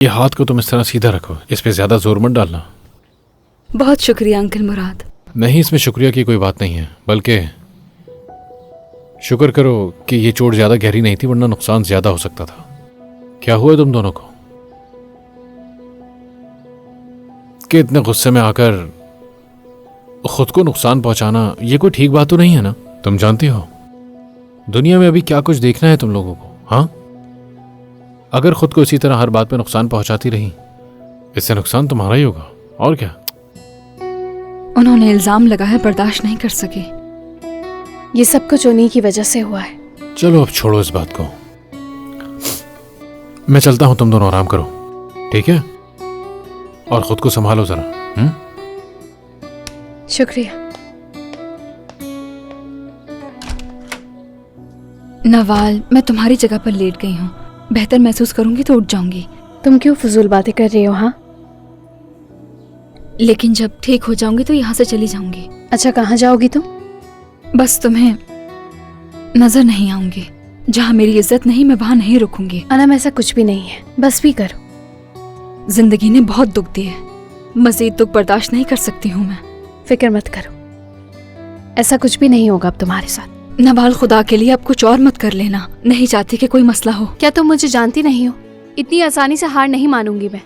ये हाथ को तुम इस तरह सीधा रखो, इस पे ज्यादा जोर मत डालना। बहुत शुक्रिया अंकल मुराद। नहीं, इसमें शुक्रिया की कोई बात नहीं है, बल्कि शुक्र करो कि ये चोट ज्यादा गहरी नहीं थी, वरना नुकसान ज्यादा हो सकता था। क्या हुआ तुम दोनों को कि इतने गुस्से में आकर खुद को नुकसान पहुंचाना? ये कोई ठीक बात तो नहीं है ना? तुम जानती हो दुनिया में अभी क्या कुछ देखना है तुम लोगों को। हाँ, अगर खुद को इसी तरह हर बात पे नुकसान पहुंचाती रही, इससे नुकसान तुम्हारा ही होगा और क्या। उन्होंने इल्जाम लगाया, बर्दाश्त नहीं कर सके। ये सब कुछ उन्हीं की वजह से हुआ है। चलो अब छोड़ो इस बात को, मैं चलता हूं, तुम दोनों आराम करो, ठीक है? और खुद को संभालो जरा। शुक्रिया। नवाल, मैं तुम्हारी जगह पर लेट गई हूँ, बेहतर महसूस करूंगी तो उठ जाऊंगी। तुम क्यों फजूल बातें कर रही हो? हाँ, लेकिन जब ठीक हो जाऊंगी तो यहाँ से चली जाऊंगी। अच्छा, कहाँ जाओगी तुम? बस तुम्हें नजर नहीं आऊंगी। जहाँ मेरी इज्जत नहीं, मैं वहां नहीं रुकूंगी। अनम, ऐसा कुछ भी नहीं है, बस भी करो। जिंदगी ने बहुत दुख दिए, मजीद दुख बर्दाश्त नहीं कर सकती हूँ मैं। फिक्र मत करो, ऐसा कुछ भी नहीं होगा अब तुम्हारे साथ। नवाल, खुदा के लिए अब कुछ और मत कर लेना। नहीं चाहती कि कोई मसला हो। क्या तुम मुझे जानती नहीं हो? इतनी आसानी से हार नहीं मानूंगी मैं।